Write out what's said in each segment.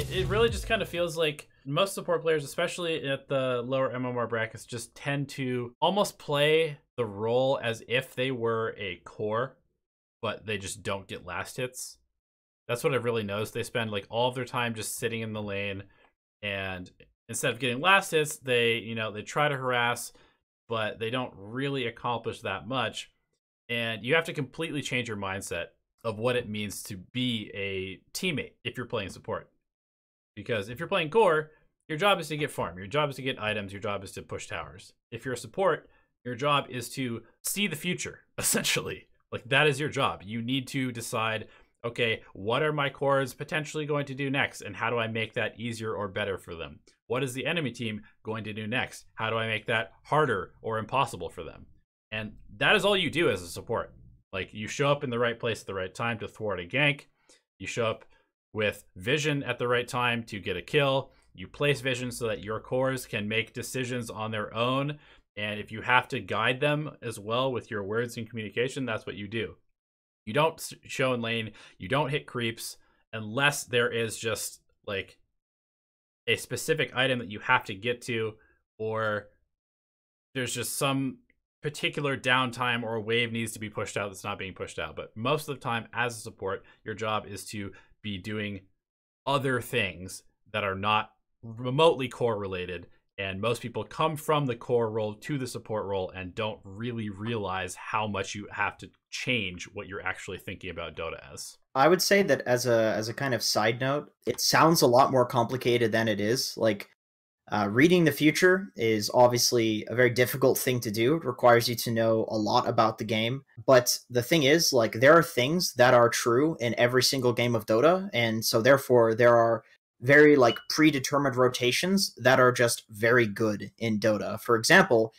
it really just kind of feels like most support players, especially at the lower MMR brackets, just tend to almost play the role as if they were a core, but they just don't get last hits. That's what I've really noticed. They spend like all of their time just sitting in the lane, and instead of getting last hits, they try to harass, but they don't really accomplish that much. And you have to completely change your mindset of what it means to be a teammate if you're playing support. Because if you're playing core, your job is to get farm, your job is to get items, your job is to push towers. If you're a support, your job is to see the future, essentially. Like, that is your job. You need to decide, okay, what are my cores potentially going to do next, and how do I make that easier or better for them? What is the enemy team going to do next? How do I make that harder or impossible for them? And that is all you do as a support. Like, you show up in the right place at the right time to thwart a gank. You show up with vision at the right time to get a kill. You place vision so that your cores can make decisions on their own. And if you have to guide them as well with your words and communication, that's what you do. You don't show in lane. You don't hit creeps unless there is just like a specific item that you have to get to, or there's just some particular downtime or a wave needs to be pushed out that's not being pushed out. But most of the time as a support, your job is to be doing other things that are not remotely core related. And most people come from the core role to the support role and don't really realize how much you have to change what you're actually thinking about Dota as. I would say that as a kind of side note, it sounds a lot more complicated than it is. Like, reading the future is obviously a very difficult thing to do. It requires you to know a lot about the game. But the thing is, like, there are things that are true in every single game of Dota. And so therefore there are very like predetermined rotations that are just very good in Dota. For example,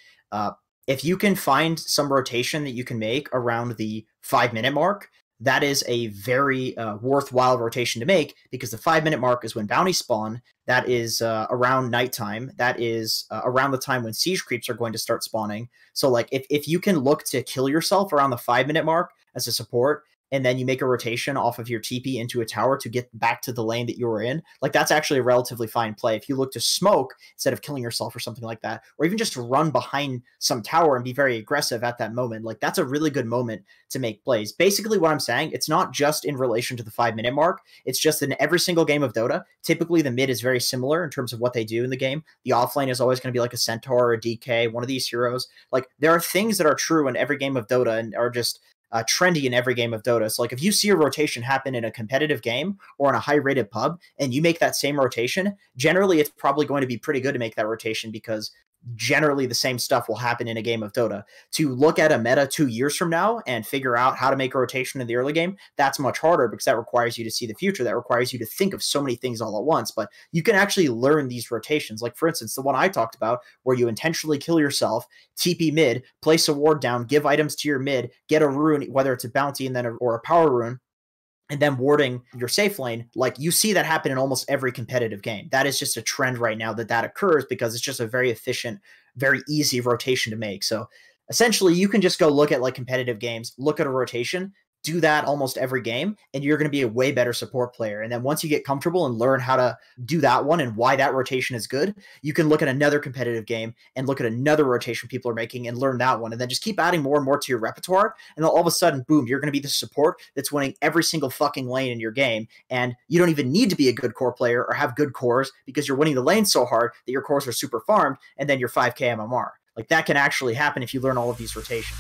if you can find some rotation that you can make around the 5-minute mark, that is a very worthwhile rotation to make, because the 5-minute mark is when bounties spawn. That is around nighttime. That is around the time when siege creeps are going to start spawning. So like if you can look to kill yourself around the 5-minute mark as a support, and then you make a rotation off of your TP into a tower to get back to the lane that you were in, like, that's actually a relatively fine play. If you look to smoke instead of killing yourself or something like that, or even just to run behind some tower and be very aggressive at that moment, like, that's a really good moment to make plays. Basically what I'm saying, it's not just in relation to the 5-minute mark, it's just in every single game of Dota. Typically the mid is very similar in terms of what they do in the game. The offlane is always going to be like a Centaur or a DK, one of these heroes. Like, there are things that are true in every game of Dota and are just trendy in every game of Dota. So like, if you see a rotation happen in a competitive game or in a high rated pub and you make that same rotation, generally it's probably going to be pretty good to make that rotation, because generally the same stuff will happen in a game of Dota. To look at a meta 2 years from now and figure out how to make a rotation in the early game, that's much harder, because that requires you to see the future. That requires you to think of so many things all at once. But you can actually learn these rotations. Like, for instance, the one I talked about where you intentionally kill yourself, TP mid, place a ward down, give items to your mid, get a rune, whether it's a bounty and then or a power rune, and then warding your safe lane. Like, you see that happen in almost every competitive game. That is just a trend right now that occurs, because it's just a very efficient, very easy rotation to make. So essentially you can just go look at like competitive games, look at a rotation, do that almost every game, and you're going to be a way better support player. And then once you get comfortable and learn how to do that one and why that rotation is good, you can look at another competitive game and look at another rotation people are making and learn that one, and then just keep adding more and more to your repertoire. And then all of a sudden, boom, you're going to be the support that's winning every single fucking lane in your game. And you don't even need to be a good core player or have good cores, because you're winning the lane so hard that your cores are super farmed, and then you're 5k MMR. Like, that can actually happen if you learn all of these rotations.